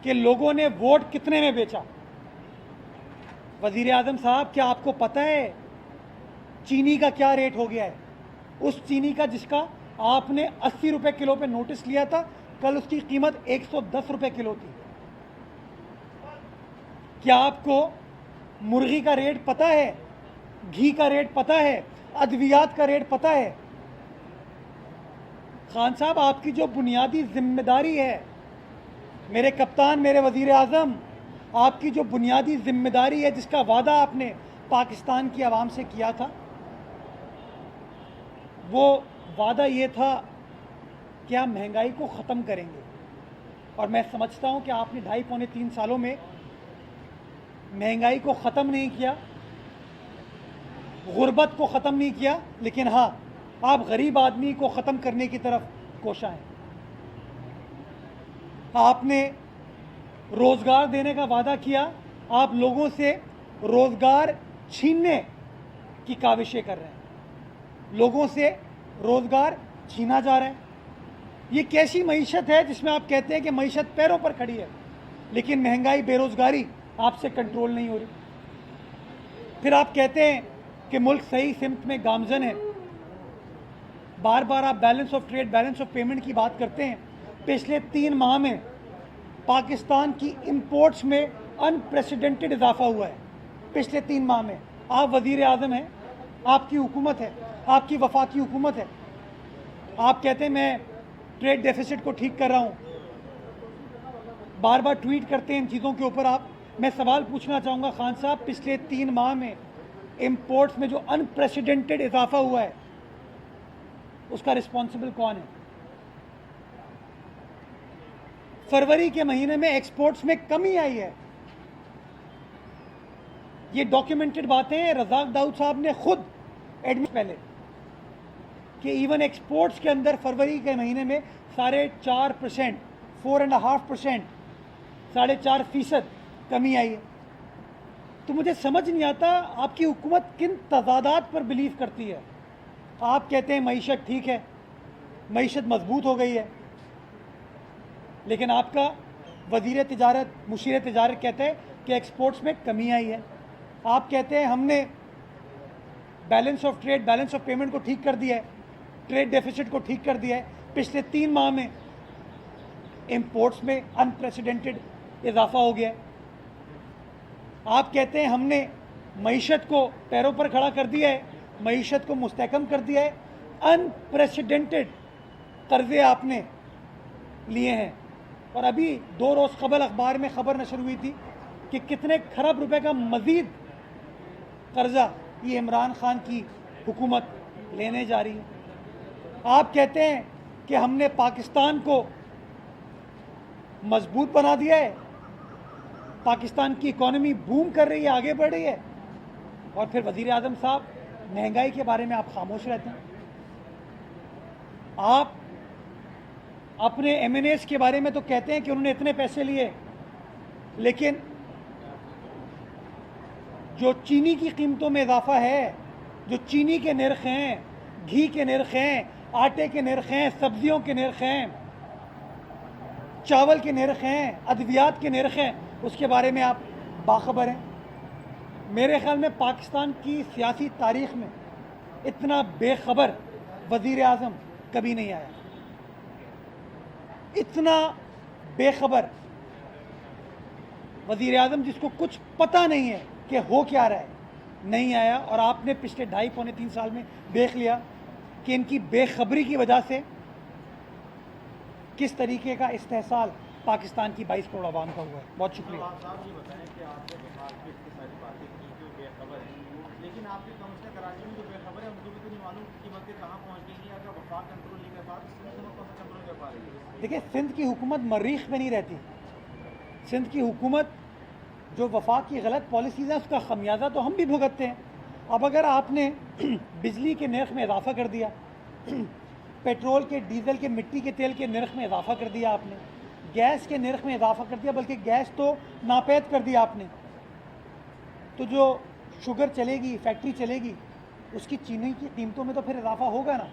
कि लोगों ने वोट कितने में बेचा। वज़ीर आज़म साहब, क्या आपको पता है चीनी का क्या रेट हो गया है? उस चीनी का जिसका आपने 80 रुपये किलो पे नोटिस लिया था, कल उसकी कीमत 110 रुपये किलो थी। क्या आपको मुर्गी का रेट पता है? घी का रेट पता है? अद्वियात का रेट पता है? खान साहब, आपकी जो बुनियादी जिम्मेदारी है, मेरे कप्तान, मेरे वज़ीर आज़म, आपकी जो बुनियादी जिम्मेदारी है, जिसका वादा आपने पाकिस्तान की आवाम से किया था, वो वादा ये था कि हम महंगाई को ख़त्म करेंगे। और मैं समझता हूँ कि आपने 2.5-3 सालों में महंगाई को ख़त्म नहीं किया, गुर्बत को ख़त्म नहीं किया, लेकिन हाँ, आप गरीब आदमी को ख़त्म करने की तरफ कोशा हैं। आपने रोज़गार देने का वादा किया, आप लोगों से रोज़गार छीनने की काविशें कर रहे हैं। लोगों से रोज़गार छीना जा रहा है। ये कैसी मईशत है जिसमें आप कहते हैं कि मईशत पैरों पर खड़ी है, लेकिन महंगाई, बेरोज़गारी आपसे कंट्रोल नहीं हो रही। फिर आप कहते हैं कि मुल्क सही सिमत में गामजन है। बार बार आप balance of trade, balance of payment की बात करते हैं। पिछले 3 माह में पाकिस्तान की इंपोर्ट्स में अनप्रेसिडेंटेड इजाफा हुआ है। पिछले 3 माह में आप वज़ीर आज़म हैं, आपकी हुकूमत है, आपकी वफाकी हुकूमत है। आप कहते हैं मैं ट्रेड डेफिसिट को ठीक कर रहा हूँ, बार बार ट्वीट करते हैं इन चीज़ों के ऊपर आप। मैं सवाल पूछना चाहूँगा खान साहब, पिछले 3 माह में इंपोर्ट्स में जो अनप्रेसिडेंटेड इजाफा हुआ है, उसका रिस्पॉन्सिबल कौन है? फरवरी के महीने में एक्सपोर्ट्स में कमी आई है। ये डॉक्यूमेंटेड बातें हैं। रज़ाक दाऊद साहब ने खुद एडमिट पहले कि इवन एक्सपोर्ट्स के अंदर फरवरी के महीने में 4.5%, 4.5%, 4.5% कमी आई है। तो मुझे समझ नहीं आता आपकी हुकूमत किन तज़ादात पर बिलीव करती है। आप कहते हैं मईशत ठीक है, मईशत मजबूत हो गई है, लेकिन आपका वज़ीर तिजारत, मुशीर तिजारत कहते हैं कि एक्सपोर्ट्स में कमी आई है। आप कहते हैं हमने balance of trade, balance of payment को ठीक कर दिया है, ट्रेड डेफिसिट को ठीक कर दिया है। पिछले 3 माह में इंपोर्ट्स में अनप्रेसिडेंटेड इजाफा हो गया है। आप कहते हैं हमने मईशत को पैरों पर खड़ा कर दिया है, मईशत को मुस्तहकम कर दिया है। अनप्रेसिडेंटेड कर्जे आपने लिए हैं। और अभी 2 रोज़ कबल अखबार में खबर नशर हुई थी कि कितने खरब रुपए का मज़ीद कर्जा ये इमरान खान की हुकूमत लेने जा रही है। आप कहते हैं कि हमने पाकिस्तान को मजबूत बना दिया है, पाकिस्तान की इकॉनमी बूम कर रही है, आगे बढ़ रही है, और फिर वज़ीर आज़म साहब महंगाई के बारे में आप खामोश रहते हैं। आप अपने एमएनएस के बारे में तो कहते हैं कि उन्होंने इतने पैसे लिए, लेकिन जो चीनी की कीमतों में इजाफा है, जो चीनी के निर्ख हैं, घी के निर्ख हैं, आटे के निर्ख हैं, सब्जियों के निर्ख हैं, चावल के निर्ख हैं, अद्वियात के निर्ख हैं, उसके बारे में आप बाखबर हैं। मेरे ख्याल में पाकिस्तान की सियासी तारीख़ में इतना बेखबर वज़ीर आज़म कभी नहीं आया। इतना बेखबर वज़ीर आज़म जिसको कुछ पता नहीं है कि हो क्या रहा है, नहीं आया। और आपने पिछले 2.5-3 साल में देख लिया कि इनकी बेखबरी की वजह से किस तरीके का इस्तेहसाल पाकिस्तान की 22 करोड़ आवाम का हुआ है। बहुत शुक्रिया। आप ये बताएं कि आपने वफाक की इतनी सारी बातें की जो बेखबर है, लेकिन आपके काउंसिलर कराची में जो बेखबर है मुझे भी तो नहीं मालूम कि कीमतें कहाँ पहुँच गई हैं। अगर वफाक कंट्रोल नहीं कर पा तो सिंध में कौन सा कंट्रोल कर पा रही है? देखिए, सिंध की हुकूमत मरीख में नहीं रहती। सिंध की हुकूमत जो वफाक की गलत पॉलिसीज़ हैं, उसका खमियाजा तो हम भी भुगतते हैं। अब अगर आपने बिजली के नर्ख में इजाफा कर दिया, पेट्रोल के, डीजल के, मिट्टी के तेल के नर्ख में इजाफा कर दिया आपने, गैस के नर्ख में इजाफा कर दिया, बल्कि गैस तो नापैद कर दिया आपने, तो जो शुगर चलेगी, फैक्ट्री चलेगी, उसकी चीनी की कीमतों में तो फिर इजाफा होगा ना।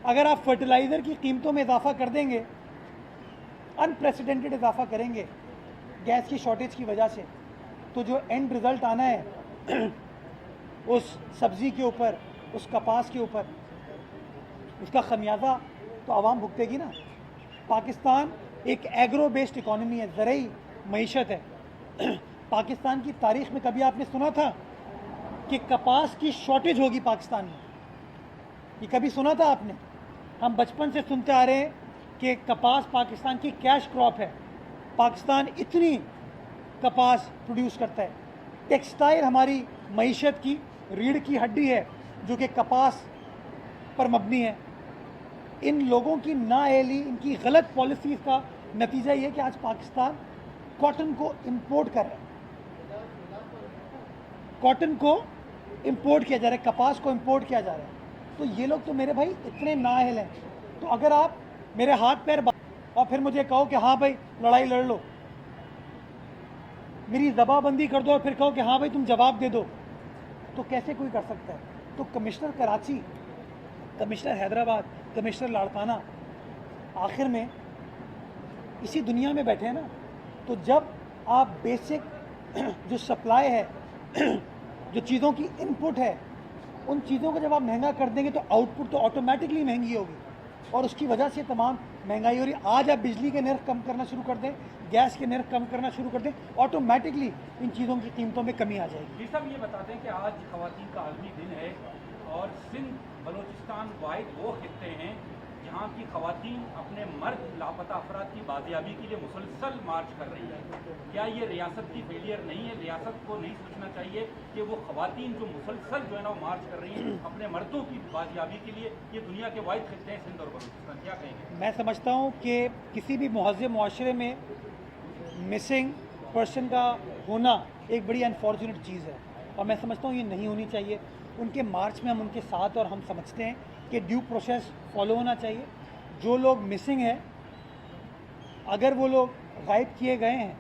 अगर आप फर्टिलाइज़र की कीमतों में इजाफा कर देंगे, अनप्रेसिडेंटेड इजाफा करेंगे गैस की शॉर्टेज की वजह से, तो जो एंड रिज़ल्ट आना है उस सब्ज़ी के ऊपर, उस कपास के ऊपर, उसका खमियाजा तो आवाम भुगतेगी ना। पाकिस्तान एक एग्रो बेस्ड इकॉनमी है, ज़रई मईशत है। पाकिस्तान की तारीख़ में कभी आपने सुना था कि कपास की शॉर्टेज होगी पाकिस्तान में? ये कभी सुना था आपने? हम बचपन से सुनते आ रहे हैं कि कपास पाकिस्तान की कैश क्रॉप है, पाकिस्तान इतनी कपास प्रोड्यूस करता है। टेक्सटाइल हमारी मईशत की रीढ़ की हड्डी है जो कि कपास पर मबनी है। इन लोगों की नाअहली, इनकी गलत पॉलिसीज़ का नतीजा ये है कि आज पाकिस्तान कॉटन को इंपोर्ट कर रहा है, कॉटन को इंपोर्ट किया जा रहा है, कपास को इंपोर्ट किया जा रहा है। तो ये लोग तो मेरे भाई इतने नाअहल हैं। तो अगर आप मेरे हाथ पैर और फिर मुझे कहो कि हाँ भाई लड़ाई लड़ लो, मेरी जबाबंदी कर दो और फिर कहो कि हाँ भाई तुम जवाब दे दो, तो कैसे कोई कर सकता है? तो commissioner Karachi, commissioner Hyderabad, commissioner Larkana आखिर में इसी दुनिया में बैठे हैं ना। तो जब आप बेसिक जो सप्लाई है, जो चीज़ों की इनपुट है, उन चीज़ों को जब आप महंगा कर देंगे तो आउटपुट तो ऑटोमेटिकली महंगी होगी और उसकी वजह से तमाम महंगाई हो रही है। आज आप बिजली के नर्ख कम करना शुरू कर दें, गैस के नर्ख कम करना शुरू कर दें, ऑटोमेटिकली इन चीज़ों की कीमतों में कमी आ जाएगी। जी साहब, ये बताते हैं कि आज ख़वातीन का आलमी दिन है और सिंध बलूचिस्तान वाहिद वो खित्ते हैं जहाँ की ख़वातीन अपने मर्द लापता अफराद की बाजियाबी के लिए मुसलसल मार्च कर रही है। क्या ये रियासत की फेलियर नहीं है? रियासत को नहीं सोचना चाहिए कि वो ख़वातीन जो मुसलसल जो है ना वो मार्च कर रही हैं अपने मर्दों की बाजियाबी के लिए? ये दुनिया के वाहिद खित्ते हैं सिंध और बलूचिस्तान, क्या कहेंगे? मैं समझता हूँ कि किसी भी महज़ब मुआशरे में मिसिंग पर्सन का होना एक बड़ी अनफॉर्चुनेट चीज़ है और मैं समझता हूँ ये नहीं होनी चाहिए। उनके मार्च में हम उनके साथ और हम समझते हैं कि ड्यू प्रोसेस फॉलो होना चाहिए। जो लोग मिसिंग हैं, अगर वो लोग गायब किए गए हैं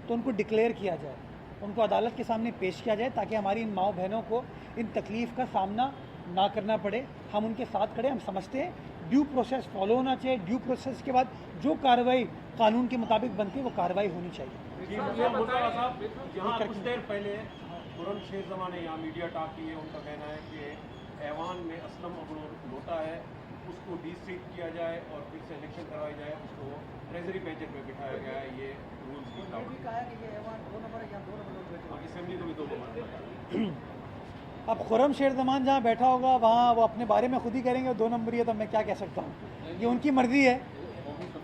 तो उनको डिक्लेयर किया जाए, उनको अदालत के सामने पेश किया जाए ताकि हमारी इन माओ बहनों को इन तकलीफ़ का सामना ना करना पड़े। हम उनके साथ खड़े, हम समझते हैं ड्यू प्रोसेस फॉलो होना चाहिए। ड्यू प्रोसेस के बाद जो कार्रवाई कानून के मुताबिक बनती है वो कार्रवाई होनी चाहिए। यहाँ कुछ देर पहले खुर्रम शेर ज़मा ने यहाँ मीडिया टॉक की है। उनका कहना है कि ऐवान में असलम अबड़ो लोटा है, उसको डिस्ट्रिक्ट किया जाए और फिर से इलेक्शन करवाई जाए, उसको ट्रेजरी बेंच पे बिठाया गया है। ये रूल्स की असेंबली को भी 2 नंबर। अब खुर्रम शेर ज़मान जहाँ बैठा होगा वहाँ वो अपने बारे में खुद ही करेंगे 2 नंबरी है, तो मैं क्या कह सकता हूँ? ये उनकी मर्ज़ी है,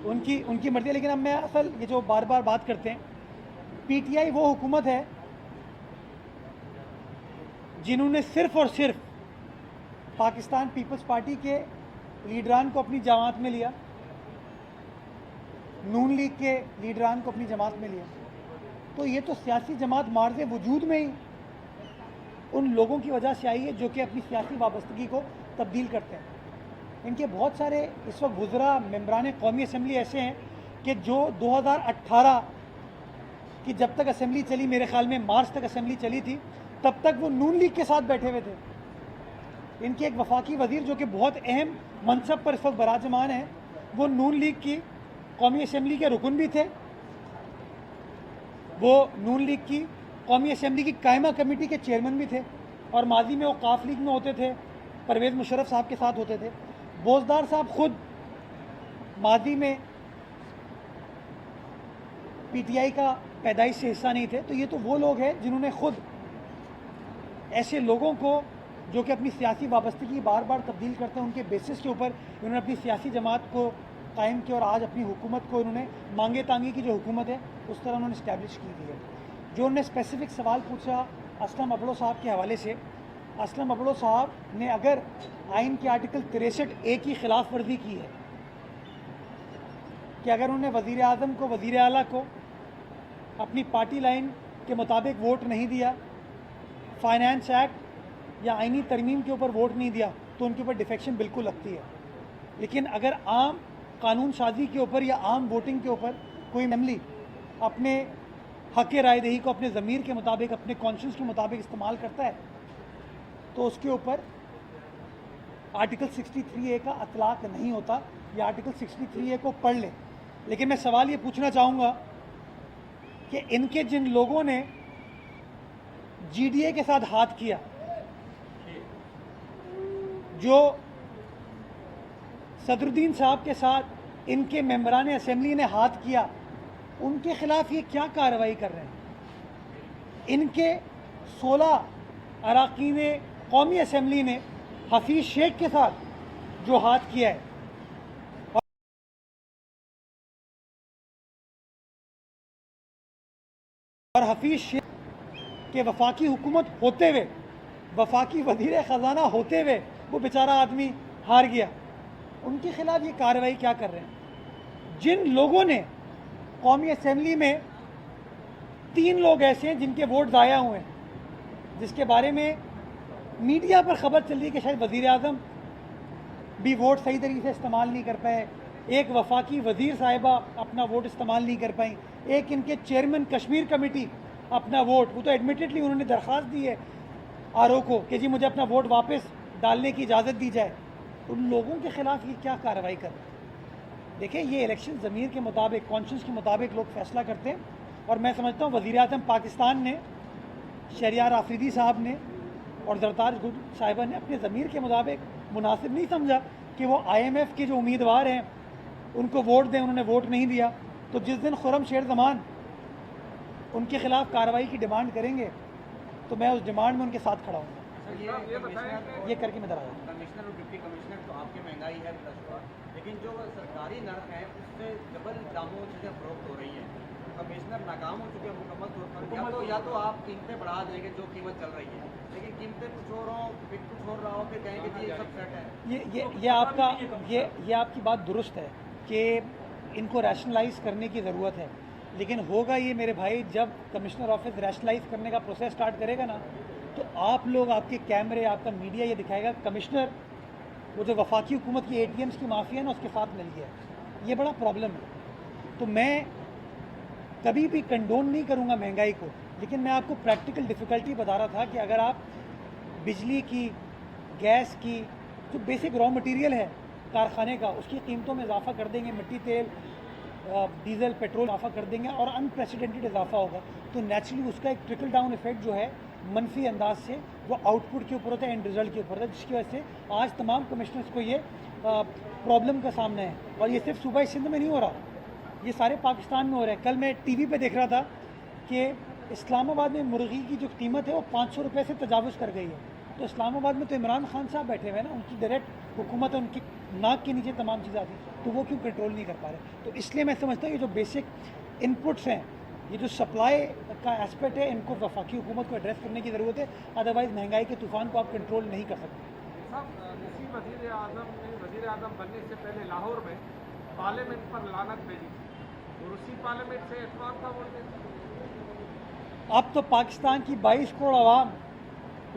उनकी मर्ज़ी है। लेकिन अब मैं असल ये जो बार बार बात करते हैं, पीटीआई वो हुकूमत है जिन्होंने सिर्फ़ और सिर्फ पाकिस्तान पीपल्स पार्टी के लीडरान को अपनी जमात में लिया, नून लीग के लीडरान को अपनी जमात में लिया। तो ये तो सियासी जमात मार्ज़ वजूद में ही उन लोगों की वजह से आई है जो कि अपनी सियासी वाबस्तगी को तब्दील करते हैं। इनके बहुत सारे इस वक्त वुज़रा मेंबरान कौमी असम्बली ऐसे हैं कि जो 2018 की जब तक असम्बली चली, मेरे ख्याल में मार्च तक असम्बली चली थी, तब तक वो नून लीग के साथ बैठे हुए थे। इनके एक वफाकी वज़ीर जो कि बहुत अहम मनसब पर इस वक्त बराजमान है, वो नून लीग की कौमी असम्बली के रुकन भी थे, वो नून लीग की कौमी असम्बली की कायमा कमेटी के चेयरमैन भी थे और माजी में वो काफ लीग में होते थे, परवेज़ मुशर्रफ साहब के साथ होते थे। बोजदार साहब खुद माजी में पीटीआई का पैदाइश से हिस्सा नहीं थे। तो ये तो वो लोग हैं जिन्होंने खुद ऐसे लोगों को जो कि अपनी सियासी वाबस्तगी बार बार तब्दील करते हैं, उनके बेसिस के ऊपर इन्होंने अपनी सियासी जमात को कायम किया और आज अपनी हुकूमत को इन्होंने मांगे तांगे की जो हुकूमत है उस तरह उन्होंने इस्टेब्लिश की हुई है। जो उन्होंने स्पेसिफिक सवाल पूछा असलम अबड़ो साहब के हवाले से, असलम अबड़ो साहब ने अगर आइन के आर्टिकल 63A की खिलाफ वर्जी की है कि अगर उन्होंने वज़ीर आज़म को, वज़ीर आला को अपनी पार्टी लाइन के मुताबिक वोट नहीं दिया, फाइनेंस एक्ट या आइनी तरमीम के ऊपर वोट नहीं दिया, तो उनके ऊपर डिफेक्शन बिल्कुल लगती है। लेकिन अगर आम कानून साजी के ऊपर या आम वोटिंग के ऊपर कोई असेंबली अपने हक़ राय दही को अपने ज़मीर के मुताबिक, अपने कॉन्शियस के मुताबिक इस्तेमाल करता है, तो उसके ऊपर आर्टिकल 63A का अतलाक़ नहीं होता। या आर्टिकल 63A को पढ़ लें, लेकिन मैं सवाल ये पूछना चाहूँगा कि इनके जिन लोगों ने GDA के साथ हाथ किया, जो सदरुद्दीन साहब के साथ इनके मेंबरान असेंबली ने हाथ किया, उनके खिलाफ ये क्या कार्रवाई कर रहे हैं? इनके 16 अरकान कौमी असेंबली ने हफीज़ शेख के साथ जो हाथ किया है, और हफीज़ शेख के वफाकी हुकूमत होते हुए, वफाकी वज़ीर ख़जाना होते हुए वो बेचारा आदमी हार गया, उनके खिलाफ ये कार्रवाई क्या कर रहे हैं? जिन लोगों ने कौमी असेंबली में 3 लोग ऐसे हैं जिनके वोट ज़ाया हुए हैं, जिसके बारे में मीडिया पर ख़बर चल रही है कि शायद वज़ीर आज़म भी वोट सही तरीके से इस्तेमाल नहीं कर पाए, एक वफाकी वज़ीर साहिबा अपना वोट इस्तेमाल नहीं कर पाई, एक इनके चेयरमैन कश्मीर कमेटी अपना वोट, वो तो एडमिटेडली उन्होंने दरख्वास्त दी है RO को कि जी मुझे अपना वोट वापस डालने की इजाज़त दी जाए। उन लोगों के ख़िलाफ़ ये क्या कार्रवाई कर रहे हैं? देखिए, ये इलेक्शन ज़मीर के मुताबिक, कॉन्शियस के मुताबिक लोग फ़ैसला करते हैं, और मैं समझता हूँ वज़ीर आज़म पाकिस्तान ने, शहरियार आफरीदी साहब ने और ज़रदार गुल साहिबा ने अपने ज़मीर के मुताबिक मुनासिब नहीं समझा कि वो IMF के जो उम्मीदवार हैं उनको वोट दें, उन्होंने वोट नहीं दिया। तो जिस दिन खुर्रम शेर ज़मान उनके खिलाफ कार्रवाई की डिमांड करेंगे तो मैं उस डिमांड में उनके साथ खड़ा हूँ। ये करके मैं दराज़ कमिश्नर और डिप्टी कमिश्नर तो आपकी महंगाई है प्लस, लेकिन जो सरकारी नर्क है उससे डबल दामों चीज़ें फरोख्त हो रही हैं। कमिश्नर नाकाम हो चुके हैं मुकम्मल तौर पर, या तो आप कीमतें बढ़ा देंगे जो कीमत चल रही है, लेकिन कीमतें कुछ हो रहा हो, कुछ हो रहा हो, फिर कहेंगे कि ये सब सेट है। ये आपकी बात दुरुस्त है कि इनको रैशनलाइज करने की ज़रूरत है, लेकिन होगा ये मेरे भाई, जब कमिश्नर ऑफिस रैशनलाइज करने का प्रोसेस स्टार्ट करेगा ना, तो आप लोग, आपके कैमरे, आपका मीडिया ये दिखाएगा कमिश्नर वो जो वफाकी हुकूमत की ATMs की माफिया है ना उसके साथ मिल गया। ये बड़ा प्रॉब्लम है। तो मैं कभी भी कंडोन नहीं करूँगा महंगाई को, लेकिन मैं आपको प्रैक्टिकल डिफ़िकल्टी बता रहा था कि अगर आप बिजली की, गैस की, जो बेसिक रॉ मटेरियल है कारखाने का, उसकी कीमतों में इजाफा कर देंगे, मिट्टी तेल, डीजल, पेट्रोल इजाफा कर देंगे और अनप्रेसिडेंटेड इजाफा होगा, तो नेचुरली उसका एक ट्रिकल डाउन इफेक्ट जो है मनफी अंदाज से वो आउटपुट के ऊपर होता है, एंड रिजल्ट के ऊपर होता है, जिसकी वजह से आज तमाम कमिश्नर्स को ये प्रॉब्लम का सामना है। और ये सिर्फ सूबा सिंध में नहीं हो रहा, ये सारे पाकिस्तान में हो रहा है। कल मैं TV पे देख रहा था कि इस्लामाबाद में मुर्गी की जो कीमत है वो 500 रुपये से तजावुज़ कर गई है। तो इस्लामाबाद में तो इमरान खान साहब बैठे हुए हैं ना, उनकी डायरेक्ट हुकूमत है, उनकी नाक के नीचे तमाम चीज़ें आती, तो वो क्यों कंट्रोल नहीं कर पा रहे? तो इसलिए मैं समझता हूँ ये जो बेसिक इनपुट्स हैं, ये जो सप्लाई का एस्पेक्ट है, इनको वफाकी हुकूमत को एड्रेस करने की ज़रूरत है, अदरवाइज़ महंगाई के तूफ़ान को आप कंट्रोल नहीं कर सकते। साहब, वज़ीर आज़म ने वज़ीर आज़म बनने से पहले लाहौर में पार्लियामेंट पर लानत भेजी और उसी पार्लियामेंट से इत्मीनान का वोट देते। अब तो पाकिस्तान की 22 करोड़ आवाम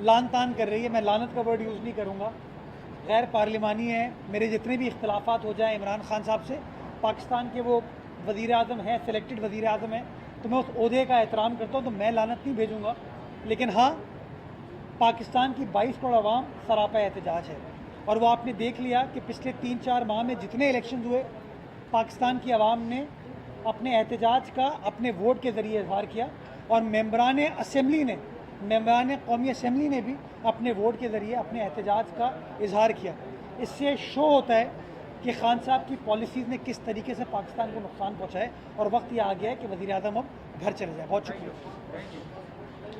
लान तान कर रही है, मैं लानत का वर्ड यूज़ नहीं करूँगा, गैर पार्लिमानी है। मेरे जितने भी इख्तलाफात हो जाएँ इमरान खान साहब से, पाकिस्तान के वो वज़ीर आज़म हैं, सिलेक्टेड वज़ीर आज़म हैं, तो मैं उस ओहदे का एहतराम करता हूँ, तो मैं लानत नहीं भेजूँगा। लेकिन हाँ, पाकिस्तान की 22 करोड़ आवाम सरापा एहतजाज है, और वो आपने देख लिया कि पिछले 3-4 माह में जितने इलेक्शन हुए, पाकिस्तान की आवाम ने अपने एहतजाज का अपने वोट के ज़रिए इजहार किया, और मेंबरान असेंबली ने, मेंबरान कौमी असेंबली ने भी अपने वोट के ज़रिए अपने एहतजाज का इजहार किया। इससे शो होता है कि खान साहब की पॉलिसीज़ ने किस तरीके से पाकिस्तान को नुकसान पहुँचाए, और वक्त ये आ गया है कि वज़ीर आज़म अब घर चले जाए। बहुत शुक्रिया।